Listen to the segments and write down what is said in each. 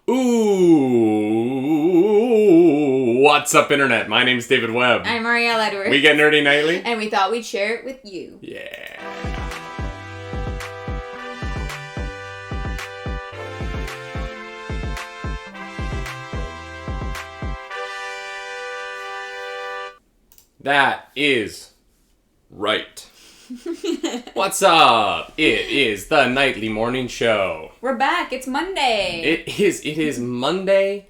Ooh, what's up, Internet? My name's David Webb. I'm Arielle Edwards. We get nerdy nightly. And we thought we'd share it with you. Yeah. That is right. What's up? It is the nightly morning show. We're back. It's Monday. It is Monday,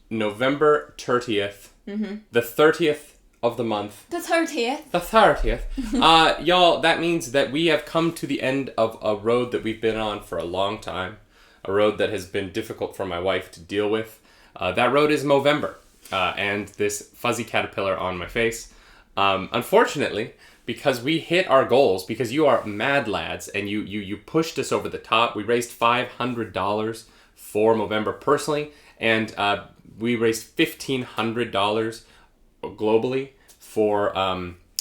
November 30th. Mm-hmm. The 30th of the month. The 30th. The 30th. Y'all, that means that we have come to the end of a road that we've been on for a long time. A road that has been difficult for my wife to deal with. That road is Movember. And this fuzzy caterpillar on my face. Unfortunately, because we hit our goals, because you are mad lads, and you pushed us over the top. We raised $500 for Movember personally, and we raised $1,500 globally for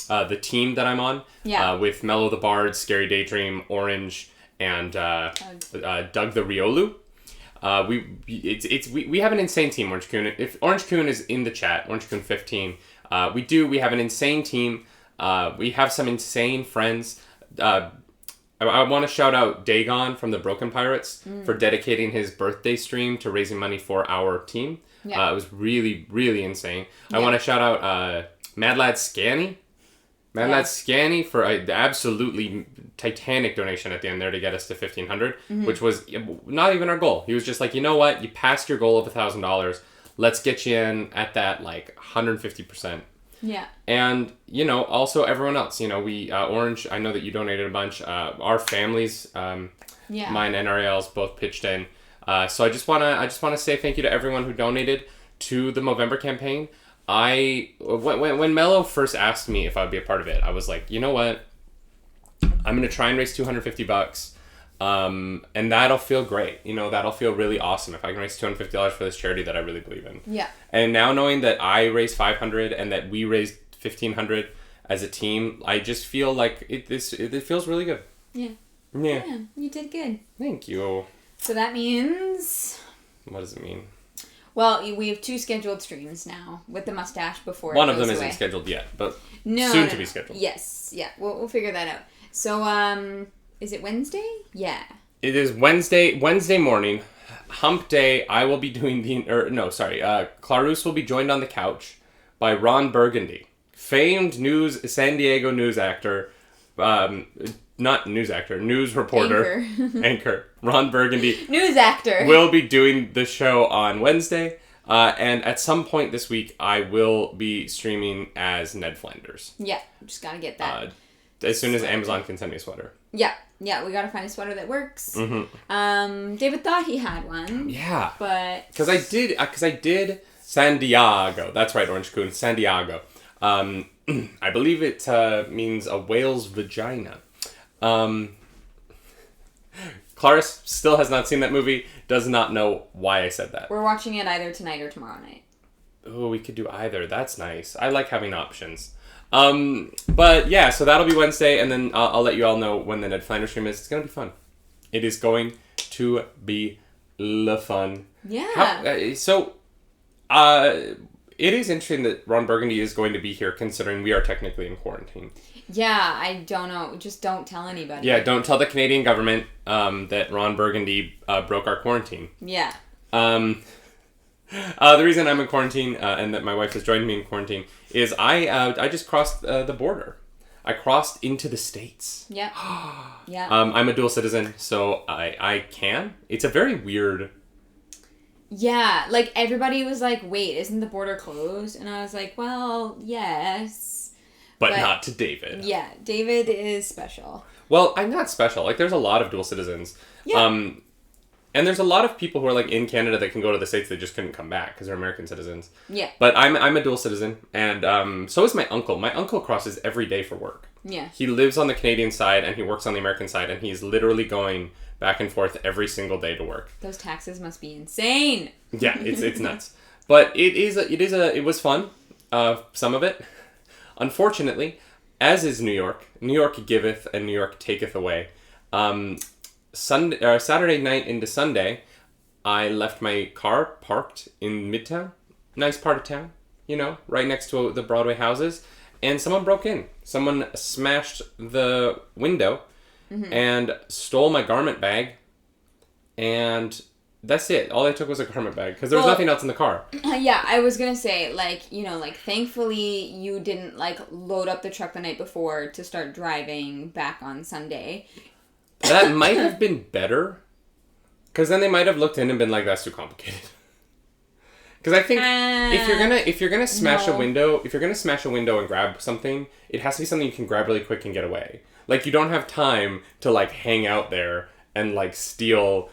the team that I'm on. Yeah. With Mello the Bard, Scary Daydream, Orange, and Doug the Riolu. We have an insane team, Orange Coon. If Orange Coon is in the chat, Orange Coon 15, we have an insane team. We have some insane friends. I want to shout out Dagon from the Broken Pirates for dedicating his birthday stream to raising money for our team. Yeah. It was really, really insane. Yeah. I want to shout out Mad Lad Scanny. Lad Scanny for an absolutely titanic donation at the end there to get us to $1,500, which was not even our goal. He was just like, you know what? You passed your goal of $1,000. Let's get you in at that 150%. Yeah. And, also everyone else, we, Orange, I know that you donated a bunch. Our families, mine and Arielle's both pitched in. So I just want to say thank you to everyone who donated to the Movember campaign. When Mello first asked me if I'd be a part of it, I was like, you know what? I'm going to try and raise $250. And that'll feel great. That'll feel really awesome if I can raise $250 for this charity that I really believe in. Yeah. And now knowing that I raised $500 and that we raised $1,500 as a team, I just feel like it feels really good. Yeah. Yeah, you did good. Thank you. So that means... What does it mean? Well, we have 2 scheduled streams now with the mustache before One of them isn't scheduled yet, but soon to be scheduled. Yes. Yeah. We'll figure that out. So, is it Wednesday? Yeah. It is Wednesday morning. Hump day. I will be doing Clarus will be joined on the couch by Ron Burgundy, famed San Diego news actor, not news actor, news reporter, anchor. Ron Burgundy, news actor, will be doing the show on Wednesday. And at some point this week, I will be streaming as Ned Flanders. Yeah, just gotta get that. As soon as Amazon can send me a sweater. Yeah, we gotta find a sweater that works. Mm-hmm. David thought he had one. Yeah. But... Because I did San Diego. That's right, Orange Coon. San Diego. I believe it means a whale's vagina. Clarice still has not seen that movie, does not know why I said that. We're watching it either tonight or tomorrow night. Oh, we could do either. That's nice. I like having options. But yeah, so that'll be Wednesday, and then I'll let you all know when the Ned Flanders stream is. It's going to be fun. It is going to be fun. Yeah. It is interesting that Ron Burgundy is going to be here, considering we are technically in quarantine. Yeah, I don't know. Just don't tell anybody. Yeah, don't tell the Canadian government that Ron Burgundy broke our quarantine. Yeah. The reason I'm in quarantine and that my wife has joined me in quarantine is I just crossed the border. I crossed into the States. Yeah. Yeah. I'm a dual citizen, so I can. It's a very weird... Yeah, everybody was like, wait, isn't the border closed? And I was like, well, yes. But not to David. Yeah, David is special. Well, I'm not special. There's a lot of dual citizens. Yeah. And there's a lot of people who are in Canada that can go to the States that just couldn't come back because they're American citizens. Yeah. But I'm a dual citizen, and so is my uncle. My uncle crosses every day for work. Yeah. He lives on the Canadian side and he works on the American side, and he's literally going back and forth every single day to work. Those taxes must be insane. Yeah, it's nuts. But it was fun. Some of it. Unfortunately, as is New York. New York giveth and New York taketh away. Saturday night into Sunday, I left my car parked in Midtown, nice part of town, you know, right next to the Broadway houses, and someone broke in. Someone smashed the window and stole my garment bag, and that's it. All they took was a garment bag, because there was nothing else in the car. Yeah, I was gonna say, like, you know, like, thankfully you didn't, like, load up the truck the night before to start driving back on Sunday. That might have been better, because then they might have looked in and been like, that's too complicated. Because I think if you're gonna smash a window, and grab something, it has to be something you can grab really quick and get away. Like, you don't have time to, like, hang out there and, like, steal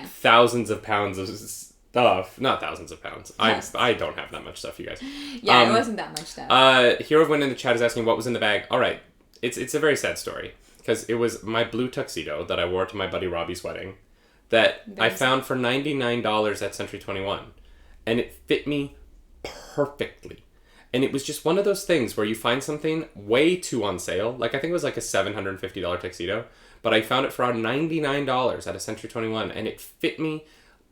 thousands of pounds of stuff. Not thousands of pounds. Yes. I don't have that much stuff, you guys. Yeah, it wasn't that much stuff. Hero of Wind in the chat is asking what was in the bag. All right, it's a very sad story, because it was my blue tuxedo that I wore to my buddy Robbie's wedding that I found for $99 at Century 21. And it fit me perfectly. And it was just one of those things where you find something way too on sale. Like, I think it was like a $750 tuxedo. But I found it for around $99 at a Century 21. And it fit me.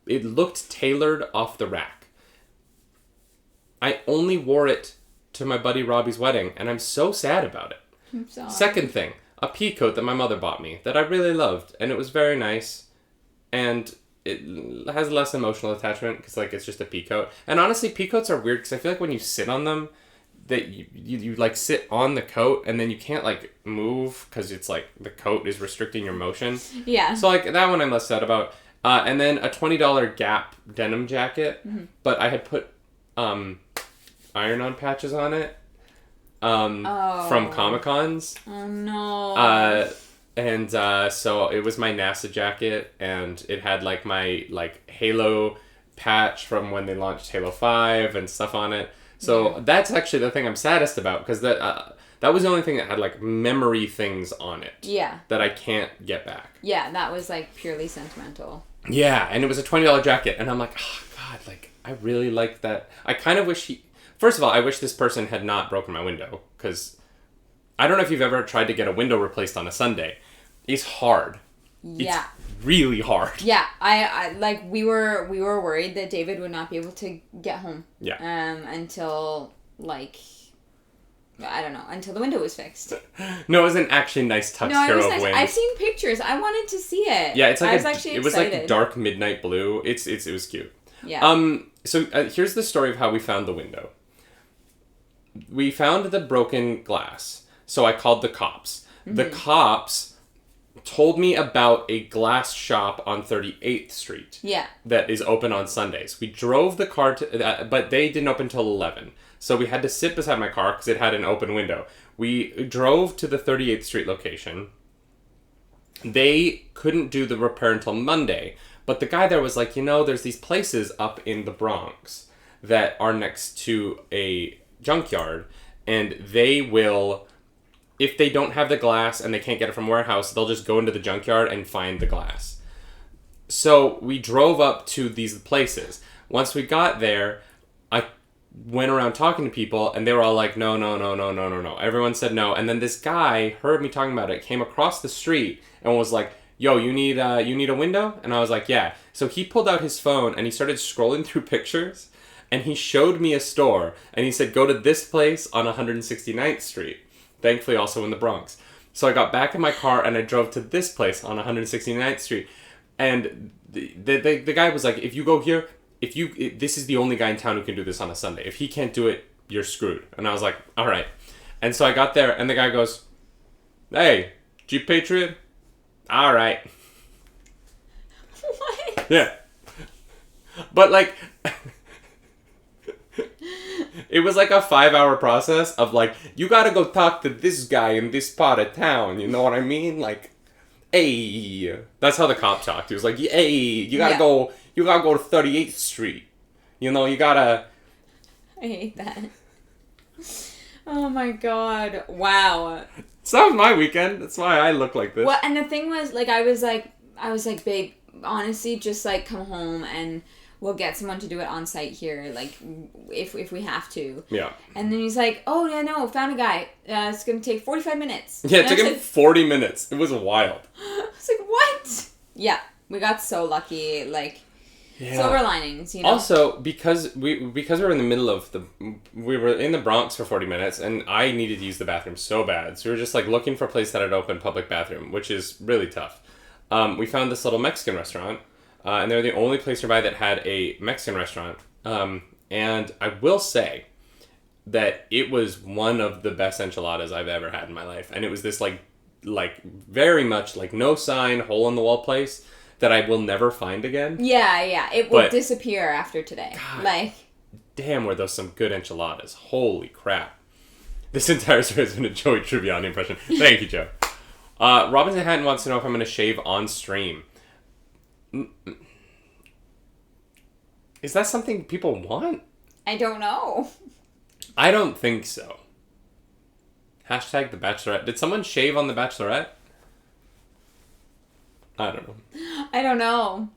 It looked tailored off the rack. I only wore it to my buddy Robbie's wedding. And I'm so sad about it. I'm sorry. Second thing. A pea coat that my mother bought me that I really loved. And it was very nice. And it has less emotional attachment because, like, it's just a pea coat. And honestly, pea coats are weird because I feel like when you sit on them, that you like sit on the coat and then you can't, like, move because it's like the coat is restricting your motion. Yeah. So, like, that one I'm less sad about. And then a $20 Gap denim jacket, but I had put iron-on patches on it from Comic-Cons. Oh, no. And so it was my NASA jacket, and it had, like, my, like, Halo patch from when they launched Halo 5 and stuff on it. So that's actually the thing I'm saddest about, because that was the only thing that had, like, memory things on it. Yeah. That I can't get back. Yeah, that was, like, purely sentimental. Yeah, and it was a $20 jacket, and I'm like, oh, God, like, I really like that. I kind of wish First of all, I wish this person had not broken my window, because I don't know if you've ever tried to get a window replaced on a Sunday. It's hard. Yeah. It's really hard. Yeah. I like, we were worried that David would not be able to get home. Yeah. Until, like, I don't know, until the window was fixed. No, it was an actually nice touch. No, it was nice. I've seen pictures. I wanted to see it. Yeah, it's like it was like dark midnight blue. It was cute. Yeah. So here's the story of how we found the window. We found the broken glass. So I called the cops. Mm-hmm. The cops told me about a glass shop on 38th Street. Yeah. That is open on Sundays. We drove the car to, but they didn't open until 11. So we had to sit beside my car because it had an open window. We drove to the 38th Street location. They couldn't do the repair until Monday. But the guy there was like, there's these places up in the Bronx that are next to a junkyard. And they will, if they don't have the glass and they can't get it from warehouse, they'll just go into the junkyard and find the glass. So we drove up to these places. Once we got there, I went around talking to people, and they were all like, no. Everyone said no. And then this guy heard me talking about it, came across the street, and was like, yo, you need a window? And I was like, yeah. So he pulled out his phone, and he started scrolling through pictures, and he showed me a store, and he said, go to this place on 169th Street. Thankfully, also in the Bronx. So I got back in my car, and I drove to this place on 169th Street. And the guy was like, if you go here, this is the only guy in town who can do this on a Sunday. If he can't do it, you're screwed. And I was like, all right. And so I got there, and the guy goes, hey, Jeep Patriot? All right. What? Yeah. But, like, it was like a 5-hour process of, like, you gotta go talk to this guy in this part of town. You know what I mean? Like, hey. That's how the cop talked. He was like, hey, you gotta go to 38th Street. You gotta... I hate that. Oh my god. Wow. So that was my weekend. That's why I look like this. Well, and the thing was, like, I was like, babe, honestly, just, like, come home and we'll get someone to do it on site here, like, if we have to. Yeah. And then he's like, oh, yeah, no, found a guy. It's going to take 45 minutes. Yeah, it took him 40 minutes. It was wild. I was like, what? Yeah, we got so lucky. Like, Silver linings, you know. Also, because we were in the middle of we were in the Bronx for 40 minutes, and I needed to use the bathroom so bad. So we were just like looking for a place that had open public bathroom, which is really tough. We found this little Mexican restaurant, and they're the only place nearby that had a Mexican restaurant. And I will say that it was one of the best enchiladas I've ever had in my life, and it was this like very much like no sign, hole in the wall place that I will never find again. Yeah. It will disappear after today. God, damn, were those some good enchiladas. Holy crap. This entire story has been a Joey Tribbiani impression. Thank you, Joe. Robinson Hatton wants to know if I'm going to shave on stream. Is that something people want? I don't know. I don't think so. Hashtag The Bachelorette. Did someone shave on The Bachelorette? I don't know.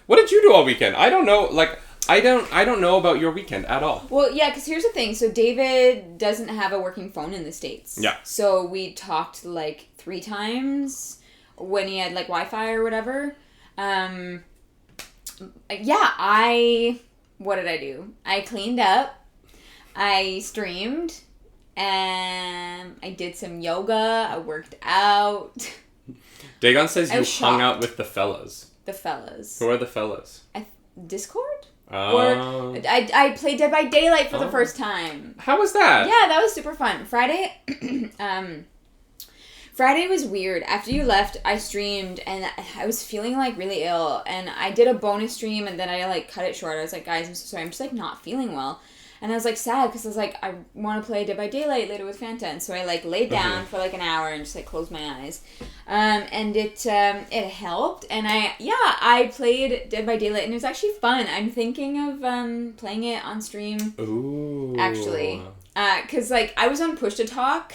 What did you do all weekend? I don't know. Like, I don't know about your weekend at all. Well, yeah, because here's the thing. So David doesn't have a working phone in the States. Yeah. So we talked like 3 times when he had like Wi-Fi or whatever. What did I do? I cleaned up. I streamed. And I did some yoga. I worked out. Dagon says you hung out with the fellas. The fellas. Who are the fellas? Discord? Oh. Or I played Dead by Daylight for the first time. How was that? Yeah, that was super fun. Friday was weird. After you left, I streamed and I was feeling like really ill. And I did a bonus stream and then I like cut it short. I was like, guys, I'm so sorry. I'm just like not feeling well. And I was like sad because I was like, I want to play Dead by Daylight later with Fanta. And so I like laid down for like an hour and just like closed my eyes. And it helped. And I played Dead by Daylight and it was actually fun. I'm thinking of playing it on stream. Ooh. Actually. Because like I was on push to talk.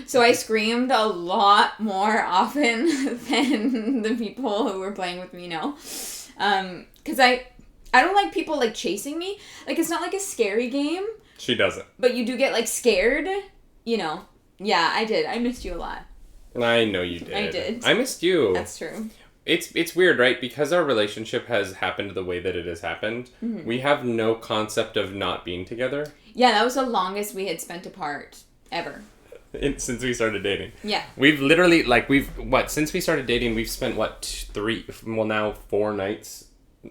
So I screamed a lot more often than the people who were playing with me know. Because I don't like people, like, chasing me. Like, it's not, like, a scary game. She doesn't. But you do get, like, scared. You know. Yeah, I did. I missed you a lot. I know you did. I did. I missed you. That's true. It's weird, right? Because our relationship has happened the way that it has happened, we have no concept of not being together. Yeah, that was the longest we had spent apart ever. Since we started dating. Yeah. We've literally, since we started dating, we've spent, 4 nights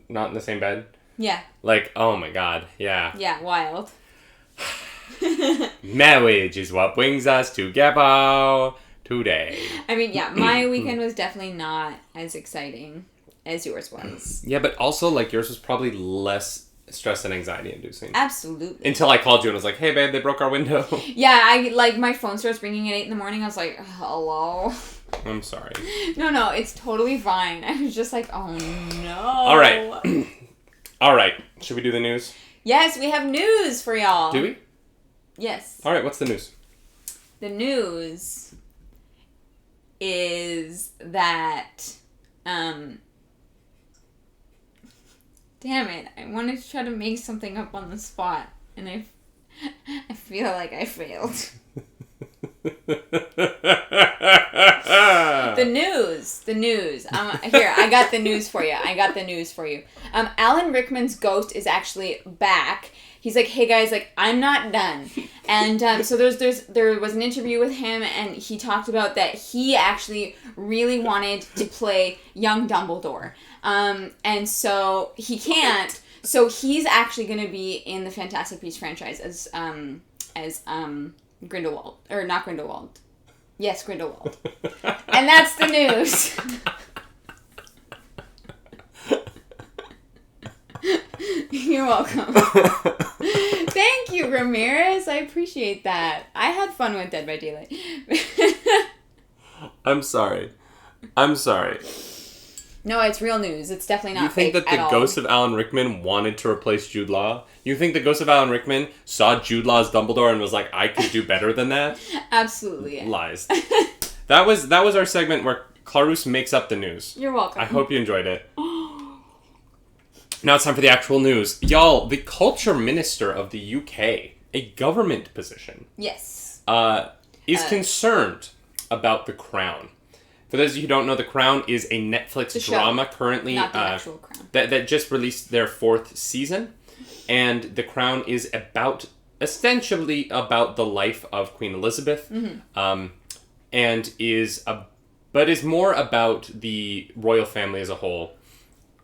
not in the same bed? Yeah. Like, oh my god, yeah. Yeah, wild. Marriage is what brings us together today. I mean, yeah, my weekend was definitely not as exciting as yours was. Yeah, but also, like, yours was probably less stress and anxiety inducing. Absolutely. Until I called you and was like, hey babe, they broke our window. Yeah, my phone starts ringing at 8 a.m. I was like, hello? I'm sorry. No, it's totally fine. I was just like, oh no. All right. Should we do the news? Yes, we have news for y'all. Do we? Yes. All right, what's the news? The news is that, damn it, I wanted to try to make something up on the spot, and I feel like I failed. The news. Here, I got the news for you. Alan Rickman's ghost is actually back. He's like, hey guys, like, I'm not done. And so there was an interview with him, and he talked about that he actually really wanted to play young Dumbledore. And so he can't. So he's actually going to be in the Fantastic Beasts franchise as Grindelwald. Or not Grindelwald. Yes, Grindelwald. And that's the news. You're welcome. Thank you, Ramirez. I appreciate that. I had fun with Dead by Daylight. I'm sorry. No, it's real news. It's definitely not fake. You think that the ghost of Alan Rickman wanted to replace Jude Law? You think the ghost of Alan Rickman saw Jude Law as Dumbledore and was like, I could do better than that? Absolutely. Lies. That was our segment where Clarus makes up the news. You're welcome. I hope you enjoyed it. Now it's time for the actual news. Y'all, the culture minister of the UK, a government position, yes, is concerned about The Crown. For those of you who don't know, The Crown is a Netflix drama currently. Not the actual Crown. that just released their 4th season, and The Crown is essentially about the life of Queen Elizabeth, and is more about the royal family as a whole.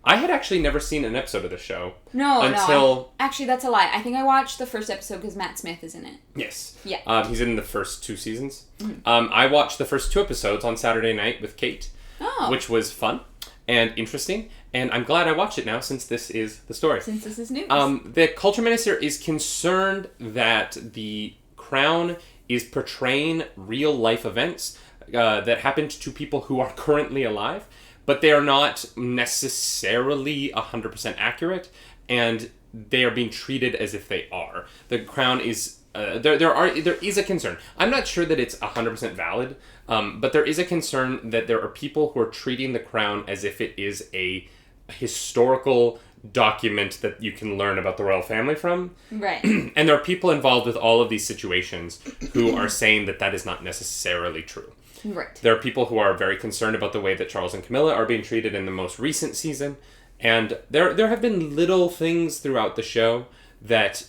I had actually never seen an episode of the show. Actually, that's a lie. I think I watched the first episode because Matt Smith is in it. Yes. Yeah. He's in the first 2 seasons. I watched the first 2 episodes on Saturday night with Kate, which was fun and interesting. And I'm glad I watched it now since this is the story. Since this is news. The Culture Minister is concerned that the Crown is portraying real life events that happened to people who are currently alive, but they are not necessarily 100% accurate, and they are being treated as if they are. The Crown is... there is a concern. I'm not sure that it's 100% valid, but there is a concern that there are people who are treating the Crown as if it is a historical document that you can learn about the royal family from. Right. And there are people involved with all of these situations who are saying that that is not necessarily true. Right. There are people who are very concerned about the way that Charles and Camilla are being treated in the most recent season. And there have been little things throughout the show that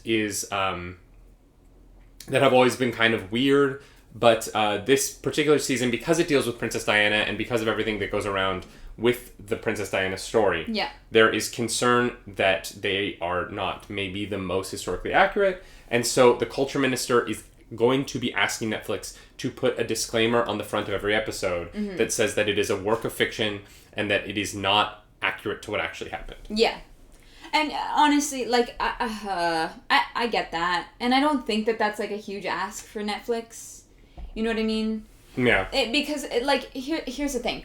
have always been kind of weird. But this particular season, because it deals with Princess Diana and because of everything that goes around with the Princess Diana story, there is concern that they are not maybe the most historically accurate. And so the Culture Minister is going to be asking Netflix to put a disclaimer on the front of every episode that says that it is a work of fiction and that it is not accurate to what actually happened. Yeah. And honestly, like, I get that. And I don't think that that's, like, a huge ask for Netflix. You know what I mean? Yeah. Here's the thing.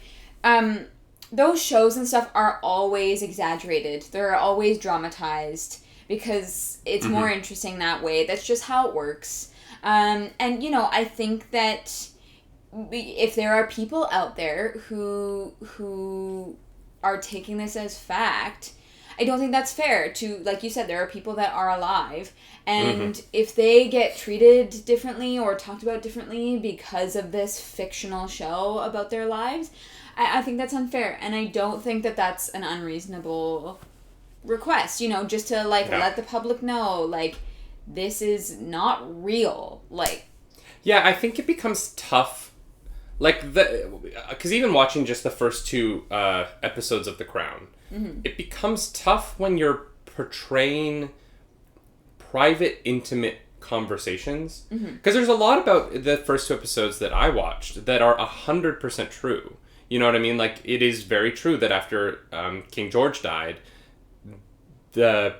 Those shows and stuff are always exaggerated. They're always dramatized because it's more interesting that way. That's just how it works. And, you know, I think that if there are people out there who are taking this as fact, I don't think that's fair to, like you said, there are people that are alive, and if they get treated differently or talked about differently because of this fictional show about their lives, I think that's unfair, and I don't think that that's an unreasonable request, you know, just to, like, let the public know, like, this is not real, like... Yeah, I think it becomes tough, like, because even watching just the first 2 episodes of The Crown, it becomes tough when you're portraying private, intimate conversations. Because there's a lot about the first 2 episodes that I watched that are 100% true. You know what I mean? Like, it is very true that after King George died, the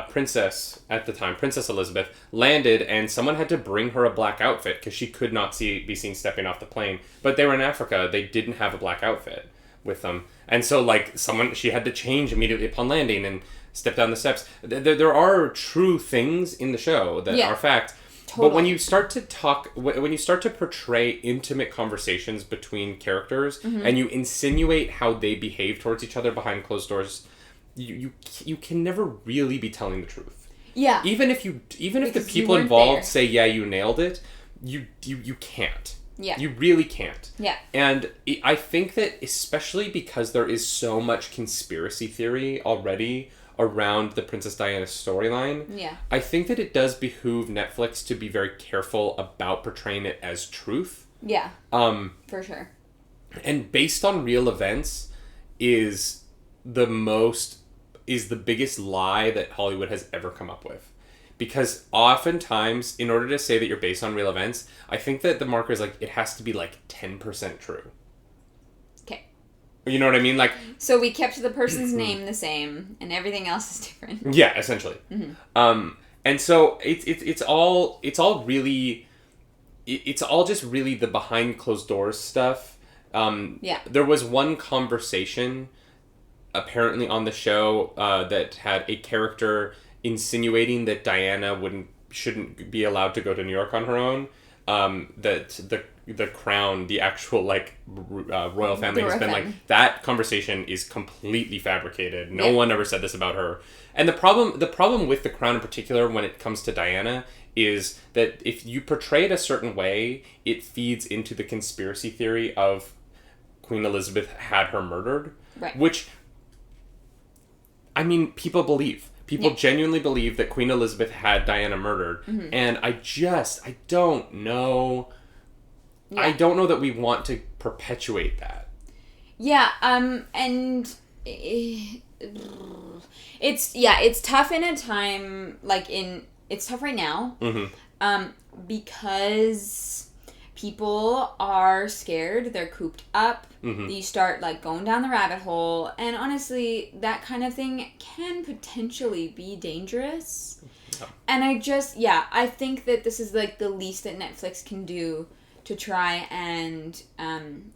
princess at the time, Princess Elizabeth, landed and someone had to bring her a black outfit because she could not be seen stepping off the plane. But they were in Africa. They didn't have a black outfit with them. And so, like, she had to change immediately upon landing and step down the steps. There are true things in the show that are fact. Totally. But when you start to portray intimate conversations between characters and you insinuate how they behave towards each other behind closed doors, you can never really be telling the truth. Yeah. Even if the people involved say, yeah, you nailed it, you can't. Yeah. You really can't. Yeah. And I think that especially because there is so much conspiracy theory already around the Princess Diana storyline, I think that it does behoove Netflix to be very careful about portraying it as truth. Yeah. For sure. And based on real events is the biggest lie that Hollywood has ever come up with. Because oftentimes, in order to say that you're based on real events, I think that the marker is like, it has to be like 10% true. Okay. You know what I mean? Like, so we kept the person's name the same, and everything else is different. Yeah, essentially. And so it's all just really the behind closed doors stuff. There was one conversation apparently on the show that had a character insinuating that Diana shouldn't be allowed to go to New York on her own. That the crown, the actual royal family has been like, that conversation is completely fabricated. No one ever said this about her. And the problem with the crown in particular when it comes to Diana is that if you portray it a certain way, it feeds into the conspiracy theory of Queen Elizabeth had her murdered. Right. Which I mean, people believe. People genuinely believe that Queen Elizabeth had Diana murdered. Mm-hmm. And I don't know. Yeah. I don't know that we want to perpetuate that. Yeah, and it's tough in a time, it's tough right now. Mm-hmm. Because people are scared, they're cooped up, you start, going down the rabbit hole, and honestly, that kind of thing can potentially be dangerous. Yeah. And I think that this is, the least that Netflix can do to try and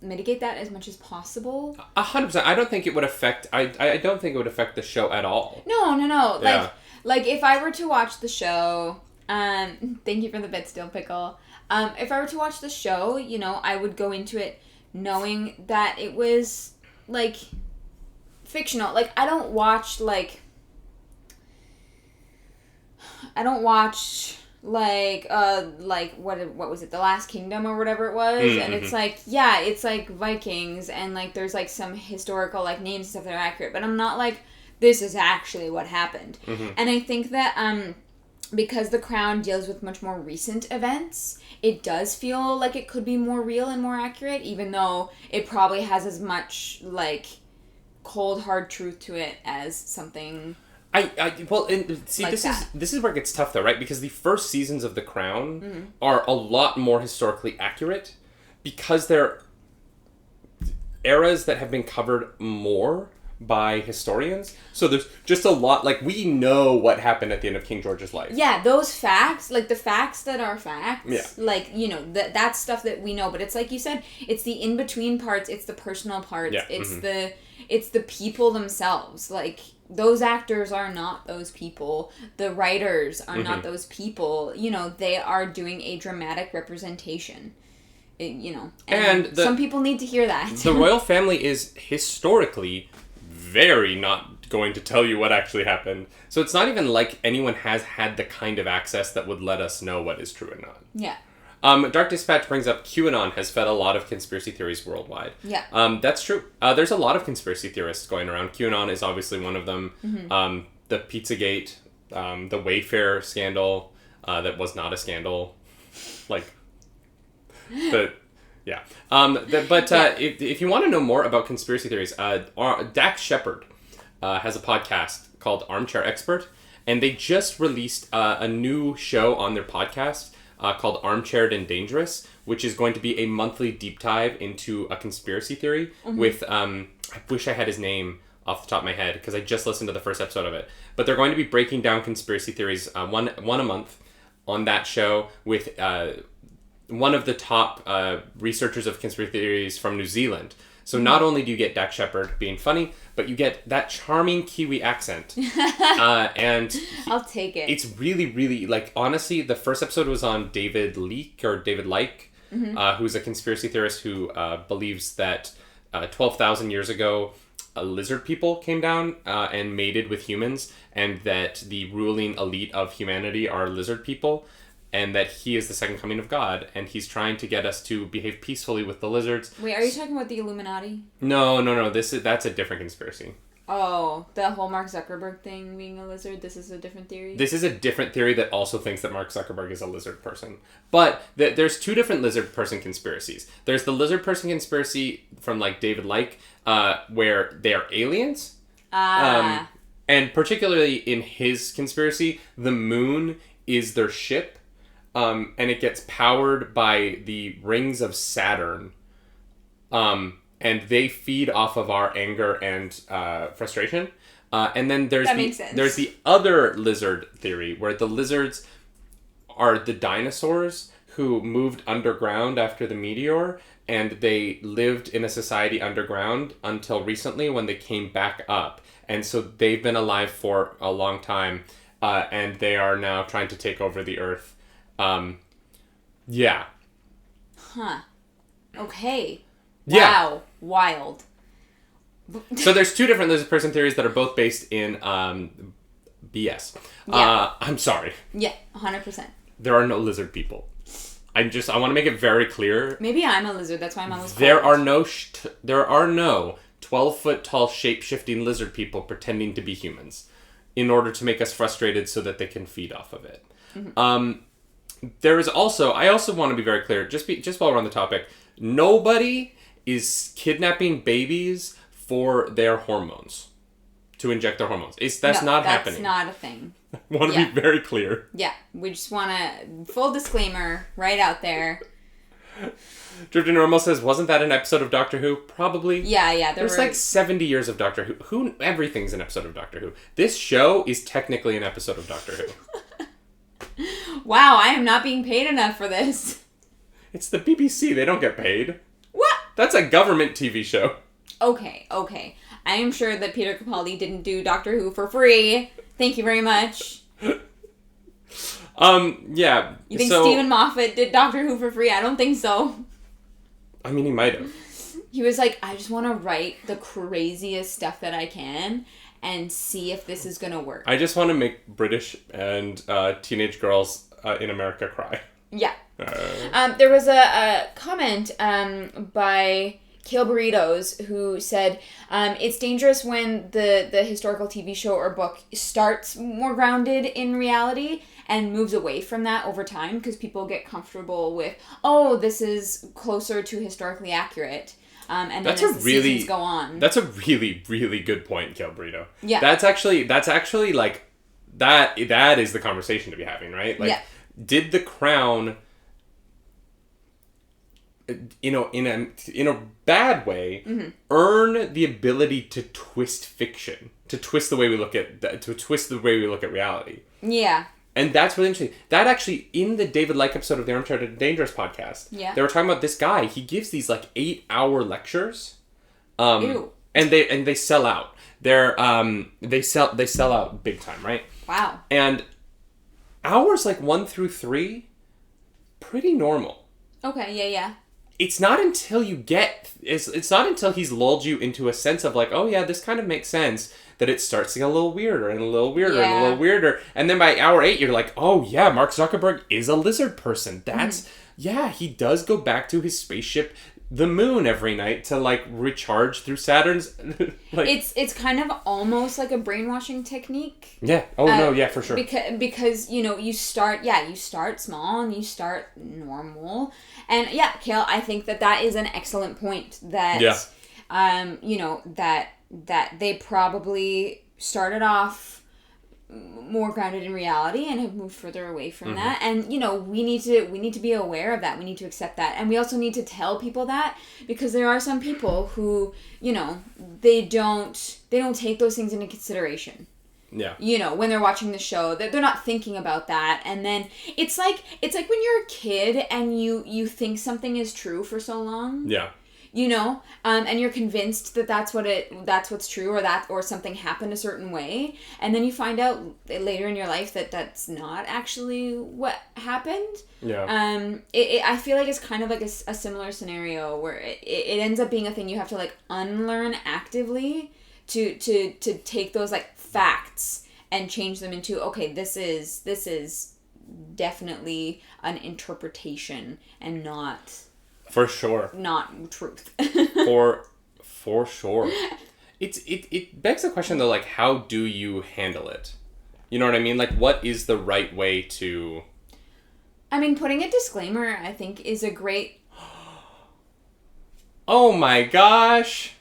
mitigate that as much as possible. 100%. I don't think it would affect, I don't think it would affect the show at all. No. Yeah. If I were to watch the show, thank you for the bit still pickle. If I were to watch the show, I would go into it knowing that it was, fictional. I don't watch, what was it, The Last Kingdom or whatever it was, mm-hmm. and it's it's Vikings, and there's some historical names and stuff that are accurate, but I'm not this is actually what happened. Mm-hmm. And I think that because The Crown deals with much more recent events, it does feel like it could be more real and more accurate, even though it probably has as much cold hard truth to it as something. This is where it gets tough though, right? Because the first seasons of The Crown mm-hmm. are a lot more historically accurate because they're eras that have been covered more by historians. So there's just a lot, we know what happened at the end of King George's life. Yeah, those facts, the facts that are facts, yeah. That's stuff that we know, but it's like you said, it's the in-between parts, it's the personal parts, yeah. it's it's the people themselves, those actors are not those people. The writers are mm-hmm. not those people. They are doing a dramatic representation. And some people need to hear that. The royal family is historically very not going to tell you what actually happened. So it's not even like anyone has had the kind of access that would let us know what is true or not. Yeah. Dark Dispatch brings up QAnon has fed a lot of conspiracy theories worldwide. Yeah. That's true. There's a lot of conspiracy theorists going around. QAnon is obviously one of them. Mm-hmm. The Pizzagate, the Wayfair scandal, that was not a scandal. Yeah. If you want to know more about conspiracy theories, Dax Shepard has a podcast called Armchair Expert, and they just released a new show on their podcast called Armchaired and Dangerous, which is going to be a monthly deep dive into a conspiracy theory mm-hmm. with, I wish I had his name off the top of my head because I just listened to the first episode of it. But they're going to be breaking down conspiracy theories one a month on that show with one of the top researchers of conspiracy theories from New Zealand. So not only do you get Dax Shepard being funny, but you get that charming Kiwi accent. And I'll take it. It's really, really, honestly, the first episode was on David Like, mm-hmm. Who's a conspiracy theorist who believes that 12,000 years ago, lizard people came down and mated with humans, and that the ruling elite of humanity are lizard people. And that he is the second coming of God, and he's trying to get us to behave peacefully with the lizards. Wait, are you talking about the Illuminati? No. That's a different conspiracy. Oh, the whole Mark Zuckerberg thing being a lizard. This is a different theory. This is a different theory that also thinks that Mark Zuckerberg is a lizard person. But there's two different lizard person conspiracies. There's the lizard person conspiracy from David Like, where they are aliens. And particularly in his conspiracy, the moon is their ship. And it gets powered by the rings of Saturn. And they feed off of our anger and frustration. And then there's the other lizard theory, where the lizards are the dinosaurs who moved underground after the meteor, and they lived in a society underground until recently when they came back up. And so they've been alive for a long time, and they are now trying to take over the Earth. Yeah. Huh. Okay. Yeah. Wow. Wild. So there's two different lizard person theories that are both based in BS. Yeah. I'm sorry. Yeah, 100%. There are no lizard people. I want to make it very clear. Maybe I'm a lizard. That's why I'm always There are no 12-foot tall shape-shifting lizard people pretending to be humans in order to make us frustrated so that they can feed off of it. There is also, I also want to be very clear, just while we're on the topic, nobody is kidnapping babies for their hormones, to inject their hormones. That's not happening. That's not a thing. I want to be very clear. Yeah, we just want to, full disclaimer, right out there. Drifting Normal says, wasn't that an episode of Doctor Who? Probably. Yeah. There's like 70 years of Doctor Who. Everything's an episode of Doctor Who. This show is technically an episode of Doctor Who. Wow, I am not being paid enough for this. It's the BBC. They don't get paid. What? That's a government TV show. Okay. I am sure that Peter Capaldi didn't do Doctor Who for free. Thank you very much. Yeah. You think Stephen Moffat did Doctor Who for free? I don't think so. I mean, he might have. He was like, I just want to write the craziest stuff that I can and see if this is going to work. I just want to make British and teenage girls in America cry. Yeah. There was a comment by Kale Burritos who said, it's dangerous when the historical TV show or book starts more grounded in reality and moves away from that over time because people get comfortable with, oh, this is closer to historically accurate. And then as the seasons go on. That's a really, really good point, Kale Burrito. Yeah. That's actually like, that is the conversation to be having, right? Like, did The Crown, in a bad way, earn the ability to twist fiction, to twist the way we look at reality? Yeah. And that's really interesting. That actually, in the David Like episode of the Uncharted and Dangerous podcast, they were talking about this guy. He gives these like 8-hour lectures, and they sell out. They sell out big time, right? Wow. And hours like 1 through 3, pretty normal. Okay. Yeah. It's not until it's not until he's lulled you into a sense of like, oh yeah, this kind of makes sense, that it starts to get a little weirder and a little weirder and a little weirder. And then by hour 8, you're like, oh yeah, Mark Zuckerberg is a lizard person. That's, he does go back to his spaceship, the moon, every night to like recharge through Saturn's. Like, it's kind of almost like a brainwashing technique. Yeah. Oh no. Yeah, for sure. Because you start small and you start normal, and Kale, I think that is an excellent point. That that they probably started off more grounded in reality and have moved further away from that, and we need to be aware of that. We need to accept that, and we also need to tell people that, because there are some people who they don't take those things into consideration. When they're watching the show, they're not thinking about that, and then it's like when you're a kid and you think something is true for so long. And you're convinced that that's what's true, or something happened a certain way, and then you find out later in your life that that's not actually what happened. I feel like it's kind of like a similar scenario where it ends up being a thing you have to like unlearn actively to take those like facts and change them into, okay, this is definitely an interpretation and not. For sure. Not truth. For sure. It begs the question though, like, how do you handle it? You know what I mean? Like, what is the right way to... I mean, putting a disclaimer, I think, is a great... Oh my gosh!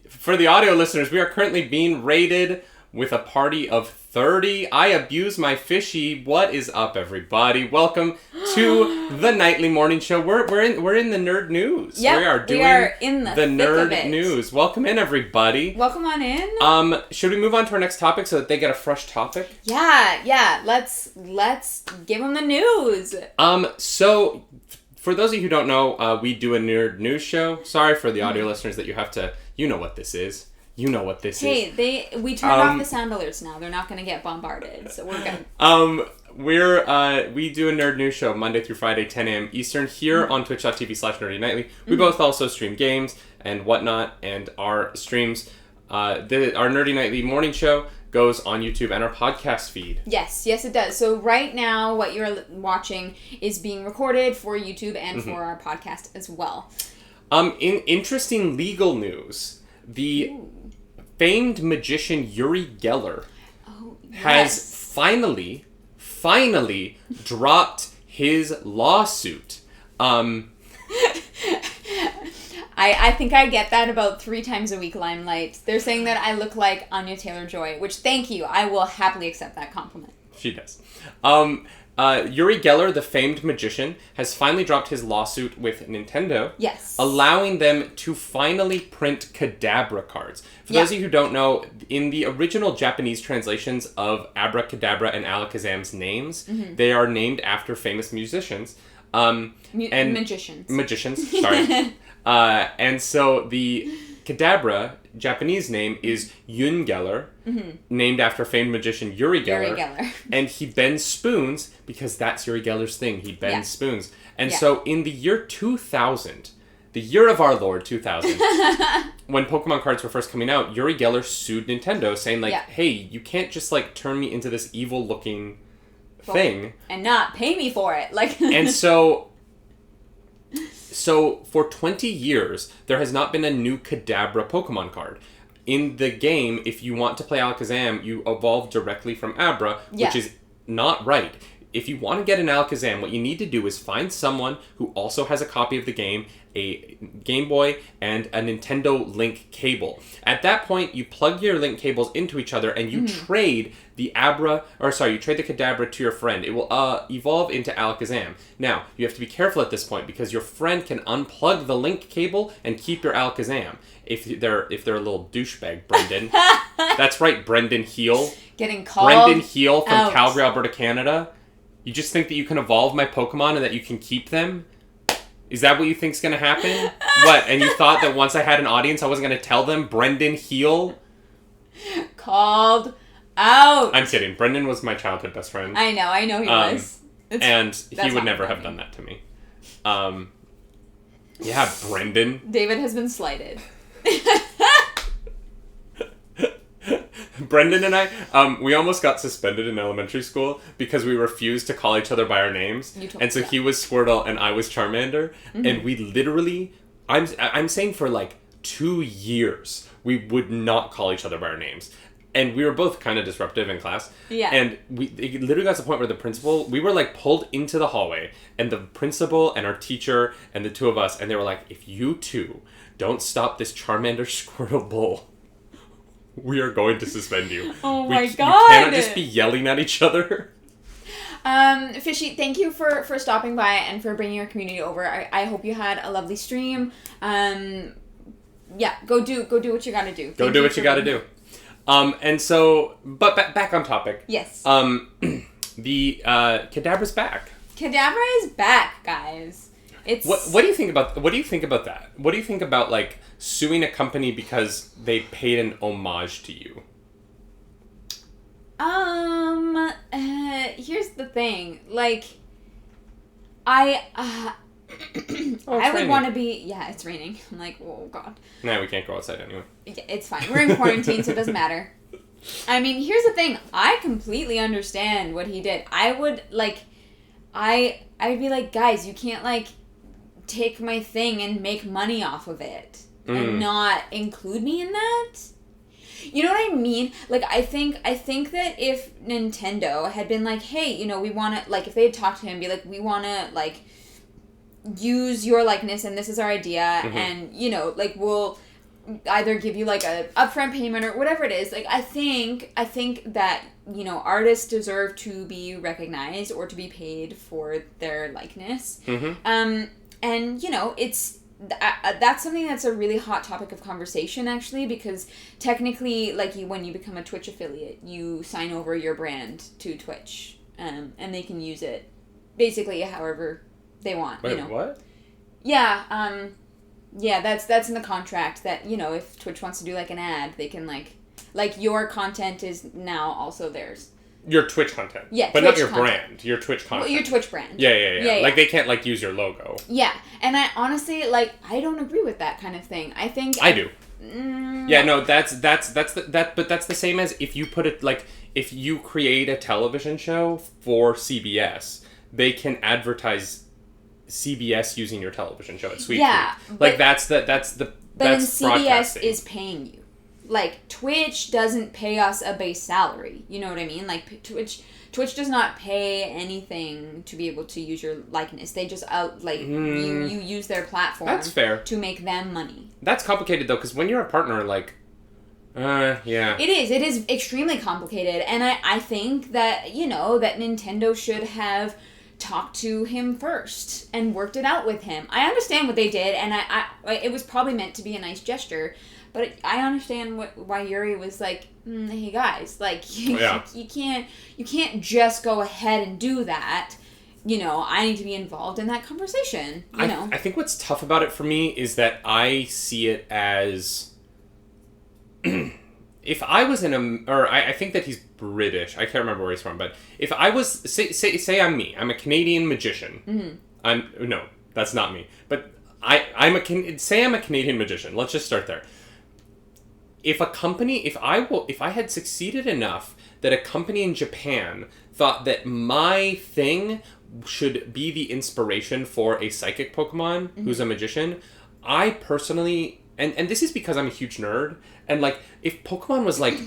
For the audio listeners, we are currently being rated with a party of 30. I abuse my fishy. What is up, everybody? Welcome to the nightly morning show. We're in the nerd news. Yep, we are in the nerd news. Welcome in, everybody. Welcome on in. Should we move on to our next topic so that they get a fresh topic? Yeah. Let's give them the news. So for those of you who don't know, we do a nerd news show. Sorry for the audio listeners that you have to. You know what this is. You know what this is. Hey, we turned off the sound alerts now. They're not going to get bombarded, so we're good. We do a nerd news show Monday through Friday, 10 a.m. Eastern, here on twitch.tv/nerdynightly. We both also stream games and whatnot, and our streams, our Nerdy Nightly morning show goes on YouTube and our podcast feed. Yes, it does. So right now, what you're watching is being recorded for YouTube and for our podcast as well. In interesting legal news, the famed magician Yuri Genner yes. has finally dropped his lawsuit. I think I get that about 3 times a week, Limelight. They're saying that I look like Anya Taylor-Joy, which, thank you. I will happily accept that compliment. She does. Yuri Genner, the famed magician, has finally dropped his lawsuit with Nintendo. Yes. Allowing them to finally print Kadabra cards. For those of you who don't know, in the original Japanese translations of Abracadabra and Alakazam's names, they are named after famous musicians. Magicians, sorry. And so the Kadabra Japanese name is Yun Genner, named after famed magician Yuri Genner. And he bends spoons because that's Yuri Geller's thing. He bends spoons. And so in the year 2000, the year of our Lord 2000, when Pokemon cards were first coming out, Yuri Genner sued Nintendo saying like, hey, you can't just like turn me into this evil looking thing. And not pay me for it. Like And so for 20 years, there has not been a new Kadabra Pokemon card. In the game, if you want to play Alakazam, you evolve directly from Abra, which is not right. If you want to get an Alakazam, what you need to do is find someone who also has a copy of the game, a Game Boy, and a Nintendo Link cable. At that point, you plug your Link cables into each other and you trade the Kadabra to your friend. It will evolve into Alakazam. Now, you have to be careful at this point because your friend can unplug the Link cable and keep your Alakazam. If they're a little douchebag, Brendan. That's right, Brendan Heel. Getting called Brendan Heel from out. Calgary, Alberta, Canada. You just think that you can evolve my Pokemon and that you can keep them? Is that what you think's gonna happen? What? And you thought that once I had an audience, I wasn't gonna tell them Brendan Heel? Called out. I'm kidding. Brendan was my childhood best friend. I know he was. And he would never have done that to me. Yeah, Brendan. David has been slighted. Brendan and I, we almost got suspended in elementary school because we refused to call each other by our names. And so he was Squirtle and I was Charmander. And we literally, I'm saying for like 2 years, we would not call each other by our names. And we were both kind of disruptive in class. Yeah. And it literally got to the point where the principal, we were like pulled into the hallway and the principal and our teacher and the two of us, and they were like, if you two don't stop this Charmander Squirtle bull, we are going to suspend you. Oh my God. You cannot just be yelling at each other. Fishy, thank you for stopping by and for bringing your community over. I hope you had a lovely stream. Yeah, go do what you gotta do. Go do what you gotta do. And so, but back on topic. Yes. The Kadabra's back. Kadabra is back, guys. It's what do you think about that? What do you think about like suing a company because they paid an homage to you? Here's the thing. Like, I would want to be... Yeah, it's raining. I'm like, oh, God. No, we can't go outside anyway. Yeah, it's fine. We're in quarantine, so it doesn't matter. I mean, here's the thing. I completely understand what he did. I would, like... I'd be like, guys, you can't, like, take my thing and make money off of it. And not include me in that? You know what I mean? Like, I think that if Nintendo had been like, hey, you know, we want to, like, if they had talked to him and be like, we want to, like, use your likeness and this is our idea and, you know, like, we'll either give you, like, a upfront payment or whatever it is. Like, I think that, you know, artists deserve to be recognized or to be paid for their likeness. And, you know, that's something that's a really hot topic of conversation, actually, because technically, like, when you become a Twitch affiliate, you sign over your brand to Twitch, and they can use it basically however they want. Wait, you know. What? Yeah, yeah, that's in the contract that, you know, if Twitch wants to do, like, an ad, they can, like your content is now also theirs. Your Twitch content. Yeah, but Twitch not your content. brand. Your Twitch content. Well, your Twitch brand. Yeah. Like, they can't, like, use your logo. Yeah. And I honestly, like, I don't agree with that kind of thing. I think... I do. Yeah, no, that's the same as if you put it, like, if you create a television show for CBS, they can advertise CBS using your television show at Sweet Creek. Like, that's But then CBS is paying you. Like, Twitch doesn't pay us a base salary. You know what I mean? Like, Twitch does not pay anything to be able to use your likeness. They just you use their platform. That's fair. To make them money. That's complicated though, because when you're a partner, like, yeah. It is extremely complicated, and I think that that Nintendo should have talked to him first and worked it out with him. I understand what they did, and I it was probably meant to be a nice gesture. But I understand why Yuri was like, hey guys, like you can't just go ahead and do that. I need to be involved in that conversation. I think what's tough about it for me is that I see it as if I was I think that he's British. I can't remember where he's from, but if I was say I'm me, I'm a Canadian magician. Mm-hmm. No, that's not me. But I'm a Canadian magician. Let's just start there. If I had succeeded enough that a company in Japan thought that my thing should be the inspiration for a psychic Pokemon who's a magician, I personally, and this is because I'm a huge nerd, and like, if Pokemon was like,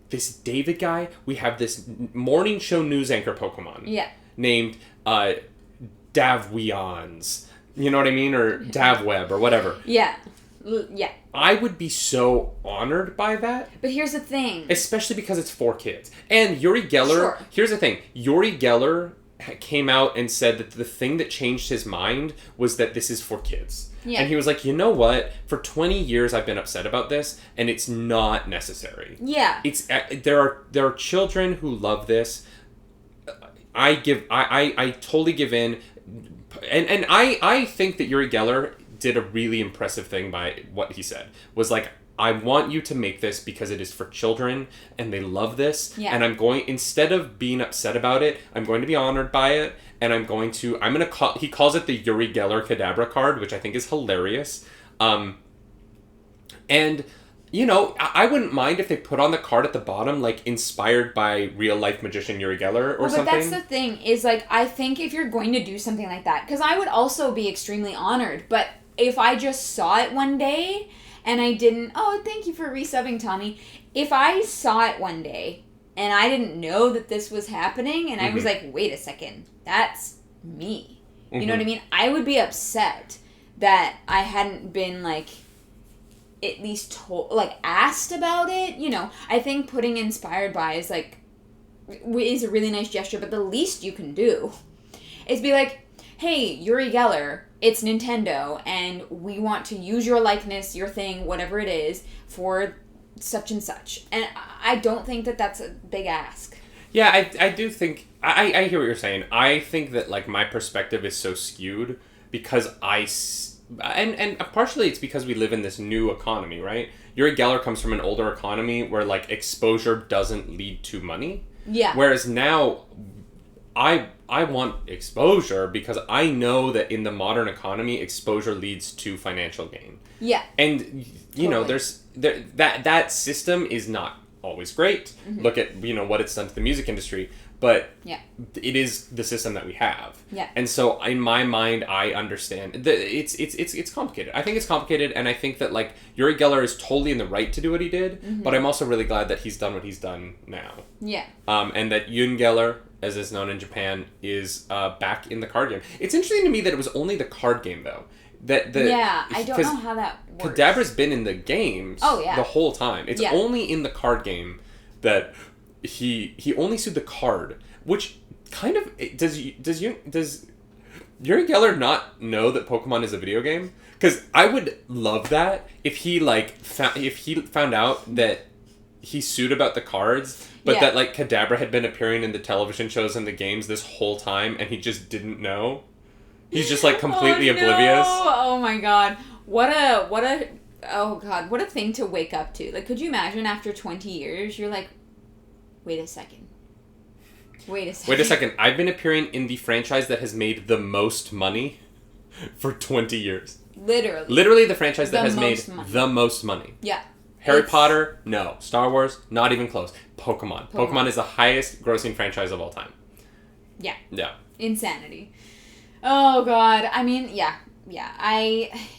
this David guy, we have this morning show news anchor Pokemon named Davweons, you know what I mean, or Davweb, or whatever. Yeah. I would be so honored by that. But here's the thing. Especially because it's for kids. And Yuri Geller, here's the thing. Yuri Geller came out and said that the thing that changed his mind was that this is for kids. Yeah. And he was like, you know what? For 20 years I've been upset about this, and it's not necessary. Yeah. There are children who love this. I totally give in. And I think that Yuri Geller did a really impressive thing by what he said. Was like, I want you to make this because it is for children and they love this. Yeah. And instead of being upset about it, I'm going to be honored by it. And he calls it the Yuri Geller Kadabra card, which I think is hilarious. And, I wouldn't mind if they put on the card at the bottom, like, inspired by real life magician Yuri Geller or something. But that's the thing, is like, I think if you're going to do something like that, because I would also be extremely honored, but if I just saw it one day and I didn't, thank you for resubbing, Tommy. If I saw it one day and I didn't know that this was happening and I was like, wait a second, that's me. You know what I mean? I would be upset that I hadn't been like, at least told, like, asked about it. I think putting inspired by is a really nice gesture, but the least you can do is be like, hey, Yuri Geller, it's Nintendo, and we want to use your likeness, your thing, whatever it is, for such and such. And I don't think that that's a big ask. Yeah, I do think... I hear what you're saying. I think that, like, my perspective is so skewed because and partially it's because we live in this new economy, right? Yuri Geller comes from an older economy where, like, exposure doesn't lead to money. Yeah. Whereas now... I want exposure because I know that in the modern economy, exposure leads to financial gain. Yeah. And, that system is not always great. Mm-hmm. Look at, what it's done to the music industry. But it is the system that we have. Yeah. And so in my mind, I understand. It's complicated. I think it's complicated, and I think that, like, Yuri Geller is totally in the right to do what he did, but I'm also really glad that he's done what he's done now. Yeah. And that Yun Geller, as is known in Japan, is back in the card game. It's interesting to me that it was only the card game, though. I don't know how that works. Kadabra's been in the games the whole time. It's only in the card game that he only sued the card, which kind of does Yuri Geller not know that Pokemon is a video game? Because I would love that if he found out that he sued about the cards, but that, like, Kadabra had been appearing in the television shows and the games this whole time, and he just didn't know. He's just, like, completely oblivious. Oh my god. What a thing to wake up to. Like, could you imagine after 20 years, you're like, wait a second. I've been appearing in the franchise that has made the most money for 20 years. Literally the franchise that has made the most money. Yeah. Harry Potter, no. Star Wars, not even close. Pokemon is the highest grossing franchise of all time. Yeah. Yeah. Insanity. Oh God. I mean, yeah.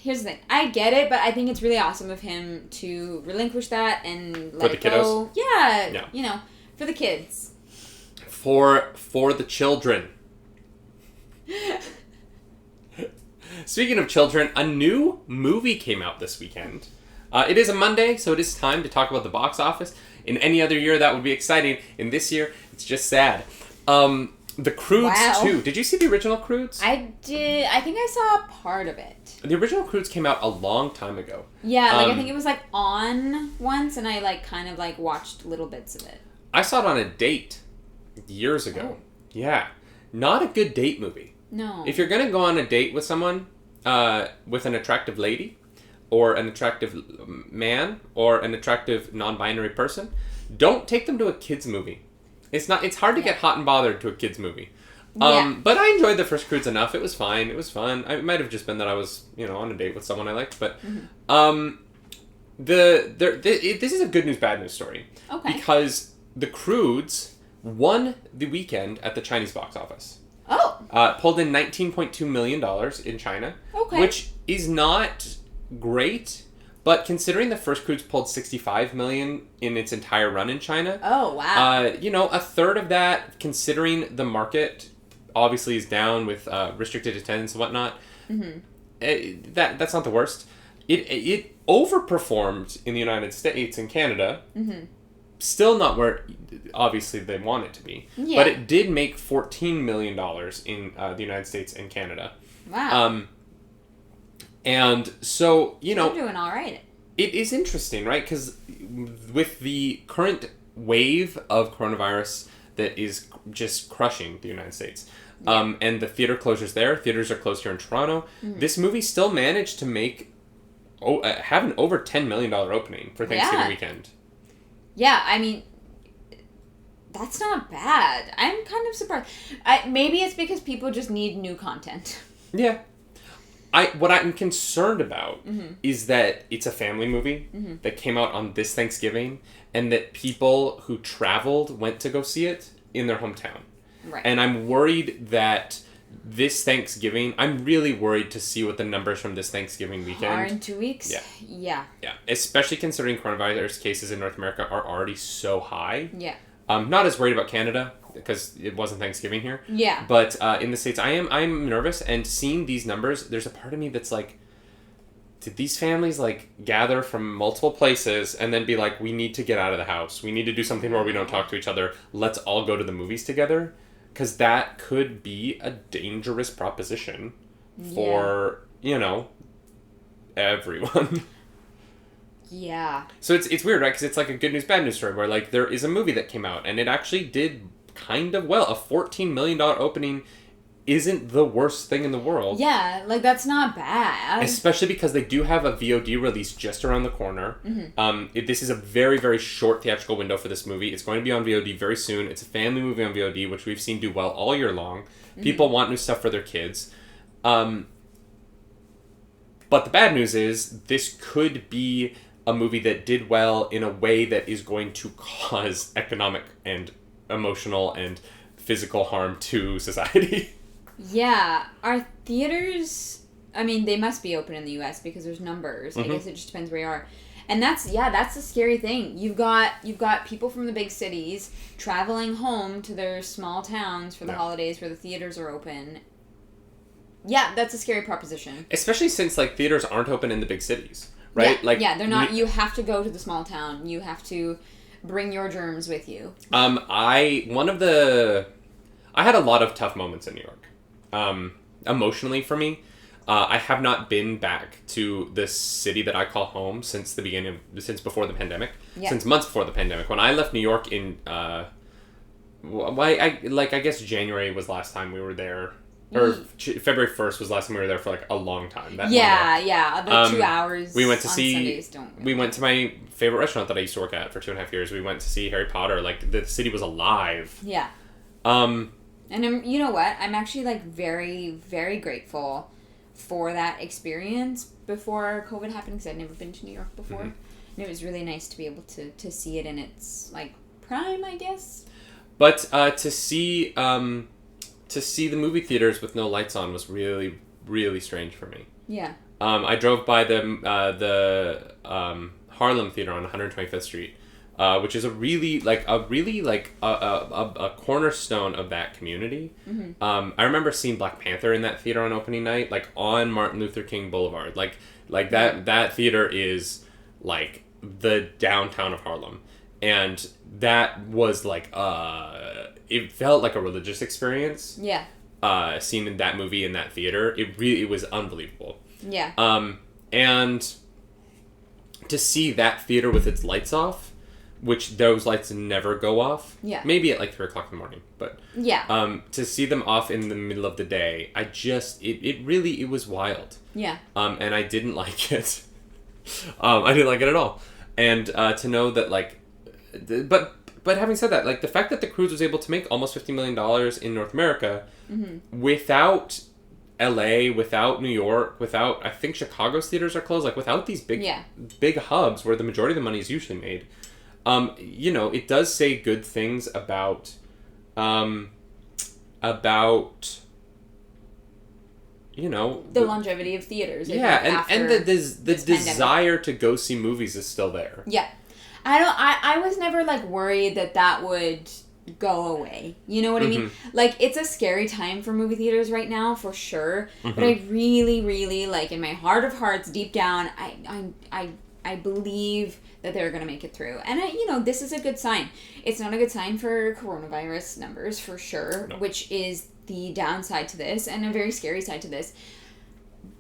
Here's the thing. I get it, but I think it's really awesome of him to relinquish that and let it go. Yeah. You know, for the kids. For the children. Speaking of children, a new movie came out this weekend. It is a Monday, so it is time to talk about the box office. In any other year, that would be exciting. In this year, it's just sad. The Croods 2. Did you see the original Croods? I did. I think I saw part of it. The original Croods came out a long time ago. Yeah, I think it was on once, and I kind of watched little bits of it. I saw it on a date years ago. Oh. Yeah. Not a good date movie. No. If you're going to go on a date with someone, with an attractive lady, or an attractive man, or an attractive non-binary person, don't take them to a kids movie. It's hard to get hot and bothered to a kids movie. But I enjoyed the first Croods enough. It was fine. It was fun. It might have just been that I was, on a date with someone I liked. But this is a good news, bad news story. Okay. Because the Croods won the weekend at the Chinese box office. Oh. Pulled in $19.2 million in China. Okay. Which is not great. But considering the first Croods pulled $65 million in its entire run in China. Oh, wow. A third of that, considering the market obviously is down with restricted attendance and whatnot. Mm-hmm. That's not the worst. It overperformed in the United States and Canada. Mm-hmm. Still not where obviously they want it to be. Yeah. But it did make $14 million in the United States and Canada. Wow. And so, They're doing all right. It is interesting, right? Because with the current wave of coronavirus that is just crushing the United States, and the theater closures there, theaters are closed here in Toronto, this movie still managed to have an over $10 million opening for Thanksgiving weekend. Yeah, I mean, that's not bad. I'm kind of surprised. Maybe it's because people just need new content. Yeah. What I'm concerned about is that it's a family movie that came out on this Thanksgiving, and that people who traveled went to go see it in their hometown. Right. And I'm worried that this Thanksgiving, I'm really worried to see what the numbers from this Thanksgiving weekend are in 2 weeks. Yeah. Especially considering coronavirus cases in North America are already so high. Yeah. I'm not as worried about Canada because it wasn't Thanksgiving here. Yeah. But in the States, I'm nervous, and seeing these numbers, there's a part of me that's like, did these families gather from multiple places and then be like, we need to get out of the house. We need to do something where we don't talk to each other. Let's all go to the movies together. Because that could be a dangerous proposition for, everyone. Yeah. So it's weird, right? Because it's like a good news, bad news story where there is a movie that came out and it actually did kind of well. A $14 million opening isn't the worst thing in the world. Yeah, that's not bad. Especially because they do have a VOD release just around the corner. Mm-hmm. This is a very, very short theatrical window for this movie. It's going to be on VOD very soon. It's a family movie on VOD, which we've seen do well all year long. Mm-hmm. People want new stuff for their kids. But the bad news is this could be a movie that did well in a way that is going to cause economic and emotional and physical harm to society. Yeah. Are theaters... I mean, they must be open in the U.S. because there's numbers. Mm-hmm. I guess it just depends where you are. And that's the scary thing. You've got people from the big cities traveling home to their small towns for the holidays where the theaters are open. Yeah, that's a scary proposition. Especially since, theaters aren't open in the big cities, right? Yeah, they're not... You have to go to the small town. You have to bring your germs with you. I had a lot of tough moments in New York. Emotionally for me, I have not been back to the city that I call home since before the pandemic. Yeah. Since months before the pandemic. When I left New York in, I guess January was last time we were there. Or February 1st was last time we were there for a long time. The 2 hours we went to on see, Sundays don't really we went to my favorite restaurant that I used to work at for 2.5 years. We went to see Harry Potter. The city was alive. Yeah. And you know what? I'm actually very, very grateful for that experience before COVID happened because I'd never been to New York before. Mm-hmm. And it was really nice to be able to see it in its prime, I guess. But to see to see the movie theaters with no lights on was really, really strange for me. Yeah. I drove by the Harlem Theater on 125th Street, which is a cornerstone of that community. Mm-hmm. I remember seeing Black Panther in that theater on opening night, like on Martin Luther King Boulevard. Like that theater is like the downtown of Harlem, and that was like it felt like a religious experience. Yeah. Seeing that movie in that theater, it was unbelievable. Yeah. And to see that theater with its lights off, which those lights never go off. Yeah. Maybe at like 3 o'clock in the morning, but yeah. To see them off in the middle of the day, it was wild. Yeah. And I didn't like it. I didn't like it at all. And to know that like, but having said that, like the fact that the cruise was able to make almost $50 million in North America, mm-hmm. without LA, without New York, without, I think Chicago's theaters are closed, like without these big hubs where the majority of the money is usually made, it does say good things about the longevity of theaters. And the desire to go see movies is still there. Yeah. I was never like worried that would go away. You know what I mean? Like, it's a scary time for movie theaters right now, for sure. Mm-hmm. But I really, really, like, in my heart of hearts, deep down, I believe that they're going to make it through. And, this is a good sign. It's not a good sign for coronavirus numbers, for sure, which is the downside to this and a very scary side to this.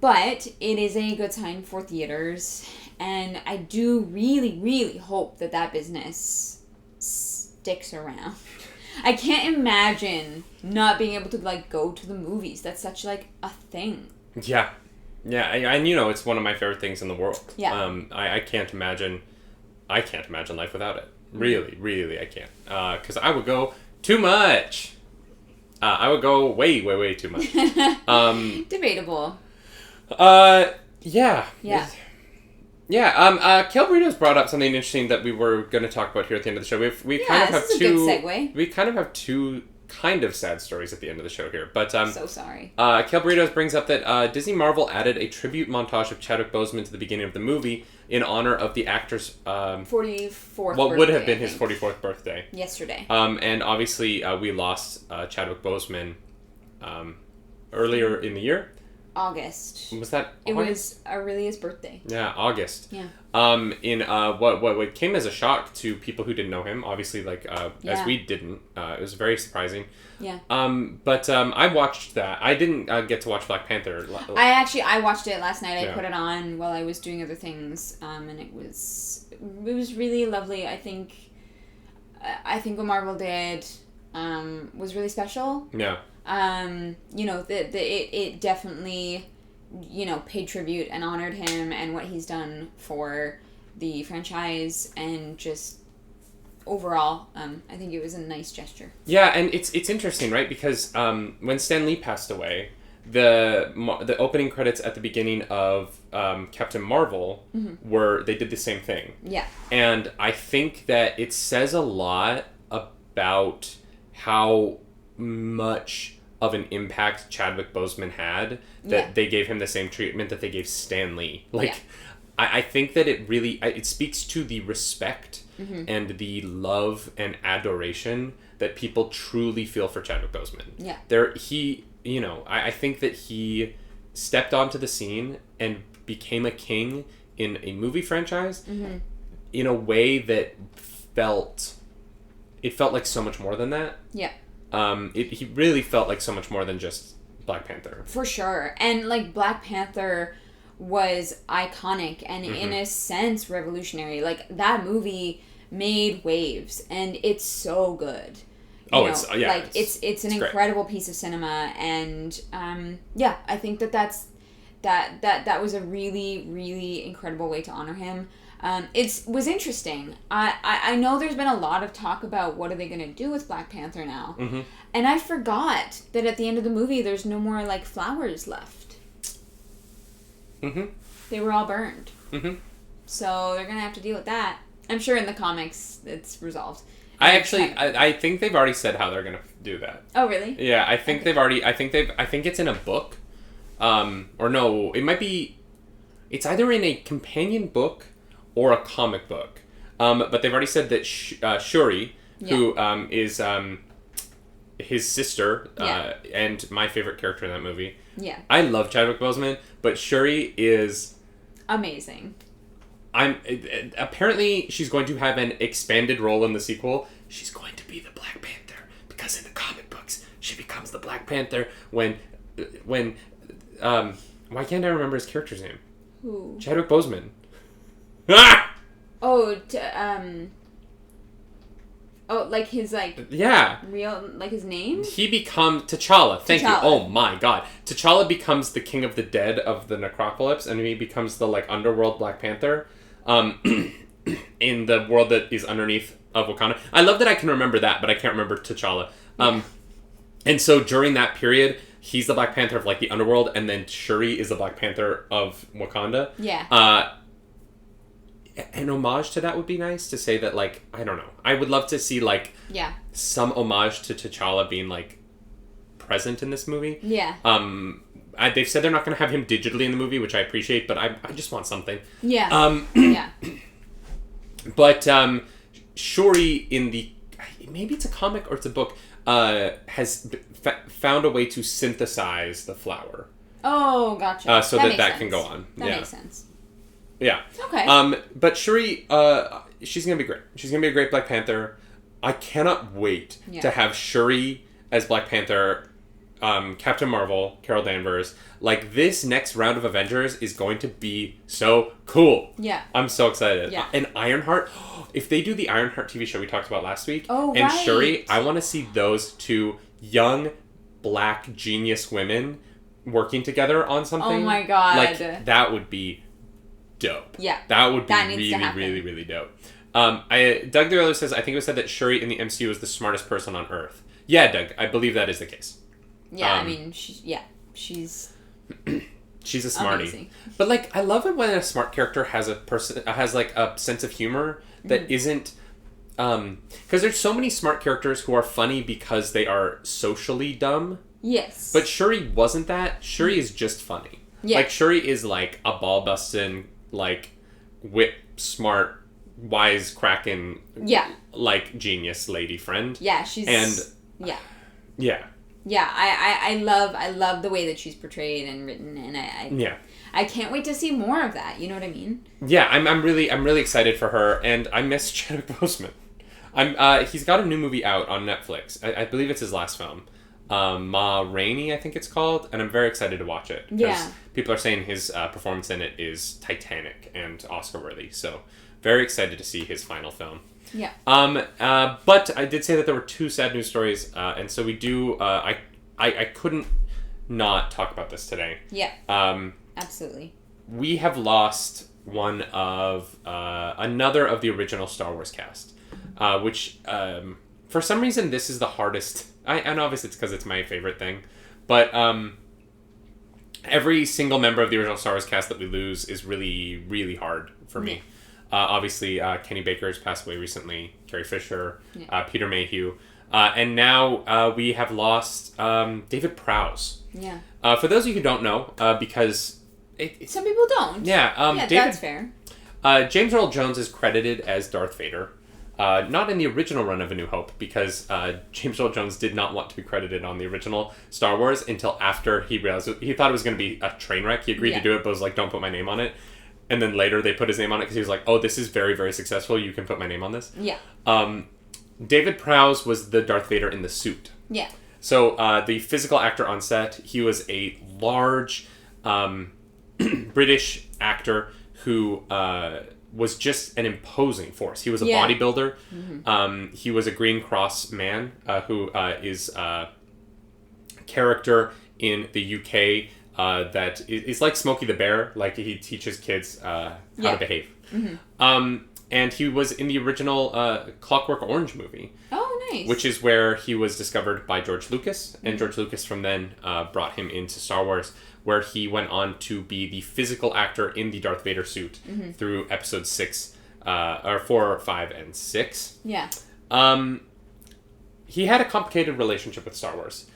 But it is a good sign for theaters. And I do really, really hope that business sticks around. I can't imagine not being able to, like, go to the movies. That's such, like, a thing. Yeah. Yeah, and it's one of my favorite things in the world. Yeah. I can't imagine life without it. Really, really, I can't. Because I would go too much. I would go way, way, way too much. Debatable. Yeah. Yeah, Kale Burritos brought up something interesting that we were going to talk about here at the end of the show. We kind of have two. Good segue. We kind of have two kind of sad stories at the end of the show here, but so sorry. Kale Burritos brings up that Disney Marvel added a tribute montage of Chadwick Boseman to the beginning of the movie in honor of the actor's 44th. What would have been his 44th birthday yesterday. And obviously we lost Chadwick Boseman earlier in the year. August. Was that August? It was Aurelia's birthday. Yeah, August. Yeah. In what came as a shock to people who didn't know him, obviously, like as we didn't. It was very surprising. Yeah. But I watched that. I didn't get to watch Black Panther. I watched it last night. I put it on while I was doing other things, and it was really lovely. I think what Marvel did was really special. Yeah. It definitely, paid tribute and honored him and what he's done for the franchise, and just overall, I think it was a nice gesture. Yeah, and it's interesting, right? Because when Stan Lee passed away, the opening credits at the beginning of Captain Marvel they did the same thing. Yeah. And I think that it says a lot about how much of an impact Chadwick Boseman had that they gave him the same treatment that they gave Stan Lee. I think that it really it speaks to the respect and the love and adoration that people truly feel for Chadwick Boseman. Yeah. I think that he stepped onto the scene and became a king in a movie franchise in a way that felt like so much more than that. Yeah. He really felt like so much more than just Black Panther. For sure. And, like, Black Panther was iconic and, in a sense, revolutionary. Like, that movie made waves, and it's so good. It's an incredible piece of cinema, and, I think that was a really, really incredible way to honor him. It was interesting. I know there's been a lot of talk about what are they going to do with Black Panther now. Mm-hmm. And I forgot that at the end of the movie, there's no more, like, flowers left. Mm-hmm. They were all burned. Mm-hmm. So they're going to have to deal with that. I'm sure in the comics it's resolved. I think they've already said how they're gonna do that. Oh, really? Yeah, I think they've already. I think it's in a book, or no, it might be. It's either in a companion book or a comic book, but they've already said that Shuri, who is his sister, and my favorite character in that movie. Yeah. I love Chadwick Boseman, but Shuri is amazing. Apparently she's going to have an expanded role in the sequel. She's going to be the Black Panther because in the comic books she becomes the Black Panther when why can't I remember his character's name? Who? Chadwick Boseman. Ah! Oh, like his real his name? He becomes T'Challa. Thank you. Oh my god. T'Challa becomes the king of the dead of the Necropolis, and he becomes the underworld Black Panther. In the world that is underneath of Wakanda. I love that I can remember that, but I can't remember T'Challa. And so during that period, he's the Black Panther of the underworld, and then Shuri is the Black Panther of Wakanda. Yeah. An homage to that would be nice to say that I don't know. I would love to see some homage to T'Challa being present in this movie. Yeah. They've said they're not going to have him digitally in the movie, which I appreciate, but I just want something. Yeah. Yeah. But Shuri in the... Maybe it's a comic or it's a book, has found a way to synthesize the flower. Oh, gotcha. So that can go on. That makes sense. Yeah. Okay. But Shuri, she's going to be great. She's going to be a great Black Panther. I cannot wait to have Shuri as Black Panther... Captain Marvel, Carol Danvers, this next round of Avengers is going to be so cool. Yeah. I'm so excited. Yeah. And Ironheart, if they do the Ironheart TV show we talked about last week, and Shuri, I want to see those two young Black genius women working together on something. Oh my god. That would be dope. Yeah. That would be really, really, really dope. Doug the Earler says, I think it was said that Shuri in the MCU is the smartest person on Earth. Yeah, Doug, I believe that is the case. Yeah, I mean, she's she's a smartie. Amazing. But I love it when a smart character has a sense of humor that isn't because there's so many smart characters who are funny because they are socially dumb. Yes. But Shuri wasn't that. Shuri is just funny. Yeah. Shuri is a ball busting, whip smart, wise cracking, genius lady friend. Yeah, she's yeah. Yeah, I love the way that she's portrayed and written, and I can't wait to see more of that. You know what I mean? Yeah, I'm really excited for her, and I miss Chadwick Boseman. He's got a new movie out on Netflix. I believe it's his last film, Ma Rainey, I think it's called, and I'm very excited to watch it because people are saying his performance in it is titanic and Oscar worthy. So very excited to see his final film. Yeah. But I did say that there were two sad news stories, and so we do. I couldn't not talk about this today. Yeah. Absolutely. We have lost one of another of the original Star Wars cast, which for some reason this is the hardest. And obviously it's because it's my favorite thing, but every single member of the original Star Wars cast that we lose is really, really hard for me. Obviously, Kenny Baker's passed away recently, Carrie Fisher, Peter Mayhew, and now we have lost David Prowse. Yeah. For those of you who don't know, because... Some people don't. Yeah, that's fair. James Earl Jones is credited as Darth Vader. Not in the original run of A New Hope, because James Earl Jones did not want to be credited on the original Star Wars until after he realized... He thought it was going to be a train wreck. He agreed to do it, but was like, don't put my name on it. And then later they put his name on it because he was like, oh, this is very, very successful. You can put my name on this. Yeah. David Prowse was the Darth Vader in the suit. Yeah. So the physical actor on set, he was a large British actor who was just an imposing force. He was a bodybuilder. Mm-hmm. He was a Green Cross man who is a character in the UK that is like Smokey the Bear. Like, he teaches kids how to behave. Mm-hmm. And he was in the original Clockwork Orange movie. Oh, nice. Which is where he was discovered by George Lucas. And George Lucas from then brought him into Star Wars, where he went on to be the physical actor in the Darth Vader suit through episode 6, or 4, 5, and 6. Yeah. He had a complicated relationship with Star Wars.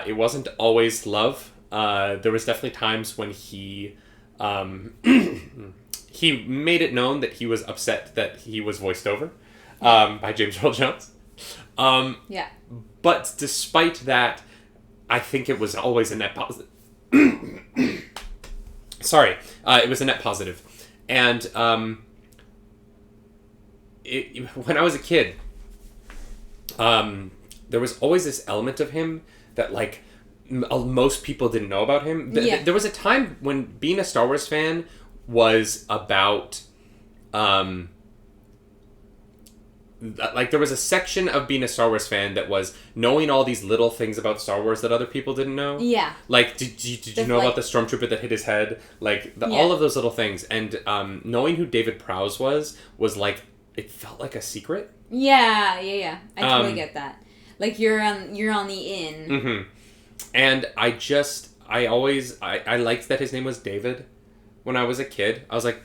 It wasn't always love. There was definitely times when he he made it known that he was upset that he was voiced over by James Earl Jones. Yeah. But despite that, I think it was always a net positive. Sorry. It was a net positive. And when I was a kid, there was always this element of him that, like, most people didn't know about him. There was a time when being a Star Wars fan was about... like, there was a section of being a Star Wars fan that was knowing all these little things about Star Wars that other people didn't know. Yeah. Like, did you know about the stormtrooper that hit his head? Like, all of those little things. And knowing who David Prowse was like, it felt like a secret. Yeah. I totally get that. Like, you're on the in. Mm-hmm. And I liked that his name was David when I was a kid. I was like,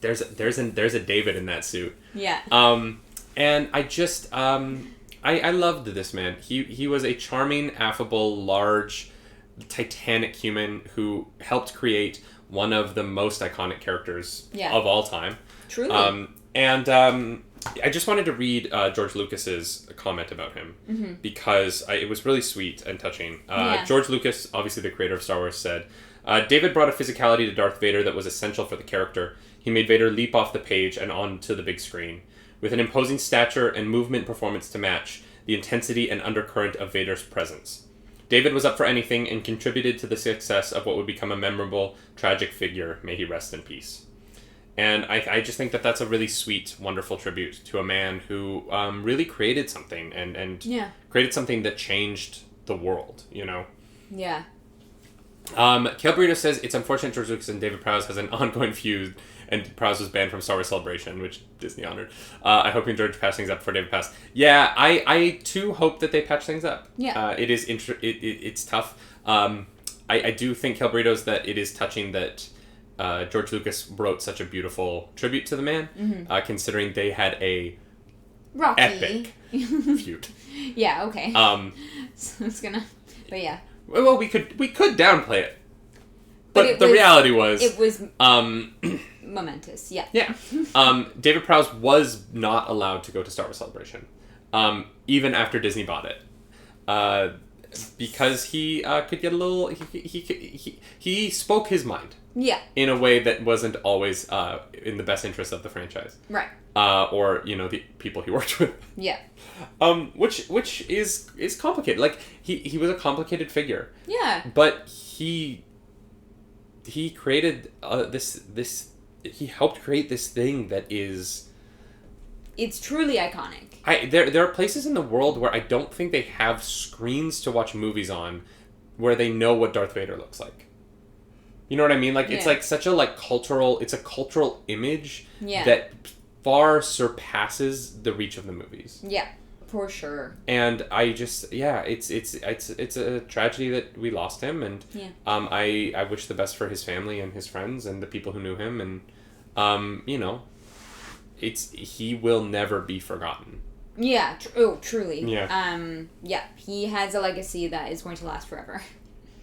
there's a David in that suit. Yeah. And I just, I loved this man. He was a charming, affable, large, titanic human who helped create one of the most iconic characters of all time. Truly. I just wanted to read George Lucas's comment about him because it was really sweet and touching. George Lucas, obviously the creator of Star Wars, said, David brought a physicality to Darth Vader that was essential for the character. He made Vader leap off the page and onto the big screen. With an imposing stature and movement performance to match the intensity and undercurrent of Vader's presence. David was up for anything and contributed to the success of what would become a memorable, tragic figure. May he rest in peace. And I just think that that's a really sweet, wonderful tribute to a man who really created something and created something that changed the world, you know? Yeah. Kale Burrito says, it's unfortunate George Lucas and David Prowse has an ongoing feud, and Prowse was banned from Star Wars Celebration, which Disney honored. I hope you enjoyed patch things up for David Prowse. Yeah, I too hope that they patch things up. Yeah. It is it's tough. I do think Kale Burritos that it is touching that George Lucas wrote such a beautiful tribute to the man, considering they had a Rocky. Epic feud. Yeah, okay. So it's gonna... But yeah. Well, we could downplay it. But the reality was... It was momentous, yeah. Yeah. David Prowse was not allowed to go to Star Wars Celebration, even after Disney bought it. Because he could get a little... He spoke his mind. Yeah. In a way that wasn't always in the best interest of the franchise. Right. Or, you know, the people he worked with. Yeah. Which is complicated. Like, he was a complicated figure. Yeah. But he created he helped create this thing that is... It's truly iconic. There are places in the world where I don't think they have screens to watch movies on where they know what Darth Vader looks like. You know what I mean? Like, it's like such a cultural image that far surpasses the reach of the movies. Yeah, for sure. And I just, it's a tragedy that we lost him, and I wish the best for his family and his friends and the people who knew him, and you know, he will never be forgotten. Yeah. Truly. Yeah. He has a legacy that is going to last forever.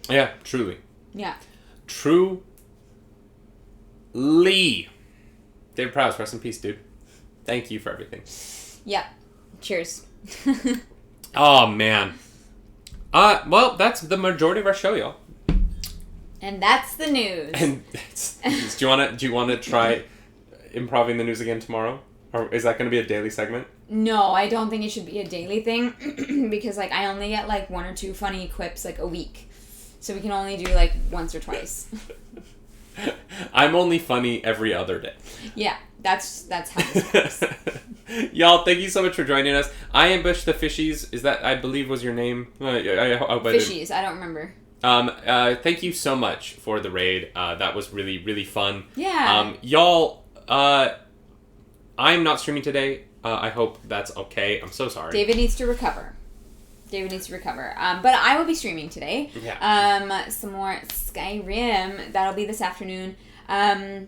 Yeah, truly. Yeah. True. Lee. David Prowse, rest in peace, dude. Thank you for everything. Yeah. Cheers. Oh, man. Well, that's the majority of our show, y'all. And that's the news. And do you want to try improving the news again tomorrow? Or is that going to be a daily segment? No, I don't think it should be a daily thing because, like, I only get, like, 1 or 2 funny quips, like, a week. So we can only do, like, once or twice. I'm only funny every other day. Yeah, that's how this works. Y'all, thank you so much for joining us. I ambushed the fishies. Is that, I believe, was your name? Fishies, I don't remember. Thank you so much for the raid. That was really, really fun. Yeah. Y'all, I'm not streaming today. I hope that's okay. I'm so sorry. David needs to recover. But I will be streaming today. Yeah. Some more Skyrim. That'll be this afternoon. I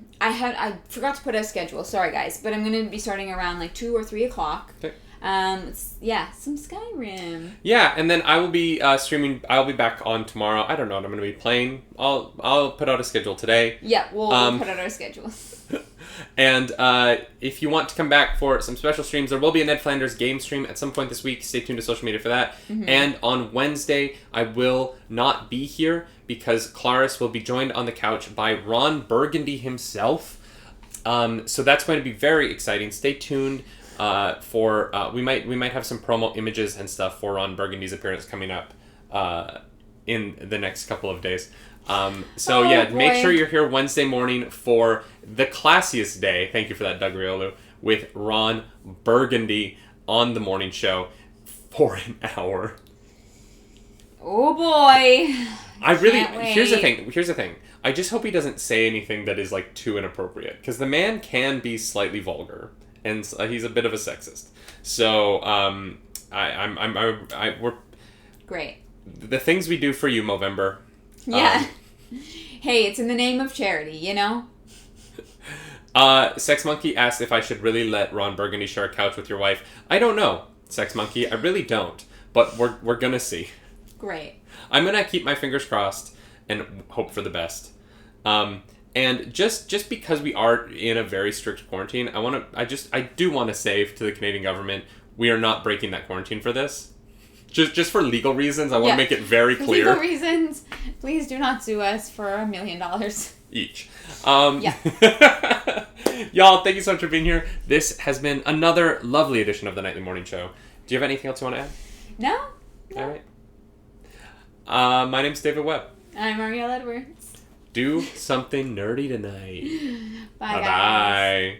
forgot to put a schedule. Sorry, guys. But I'm going to be starting around, like, 2 or 3 o'clock. Okay. Some Skyrim. Yeah, and then I will be streaming. I'll be back on tomorrow. I don't know what I'm going to be playing. I'll put out a schedule today. Yeah, we'll put out our schedule. And if you want to come back for some special streams, there will be a Ned Flanders game stream at some point this week. Stay tuned to social media for that. Mm-hmm. And on Wednesday, I will not be here because Claris will be joined on the couch by Ron Burgundy himself. So that's going to be very exciting. Stay tuned for we might have some promo images and stuff for Ron Burgundy's appearance coming up in the next couple of days. Make sure you're here Wednesday morning for the classiest day. Thank you for that, Doug Riolu, with Ron Burgundy on the morning show for an hour. Oh boy! Here's the thing. I just hope he doesn't say anything that is like too inappropriate, because the man can be slightly vulgar, and he's a bit of a sexist. So we're great. The things we do for you, Movember. Yeah. Hey, it's in the name of charity, you know? Sex Monkey asked if I should really let Ron Burgundy share a couch with your wife. I don't know, Sex Monkey. I really don't. But we're gonna see. Great. I'm gonna keep my fingers crossed and hope for the best. And just because we are in a very strict quarantine, I do want to say to the Canadian government, we are not breaking that quarantine for this. Just for legal reasons, I want to make it very clear. For legal reasons, please do not sue us for $1 million. Each. Y'all, thank you so much for being here. This has been another lovely edition of the Nightly Morning Show. Do you have anything else you want to add? No. All right. My name's David Webb. I'm Ariel Edwards. Do something nerdy tonight. Bye, guys. Bye.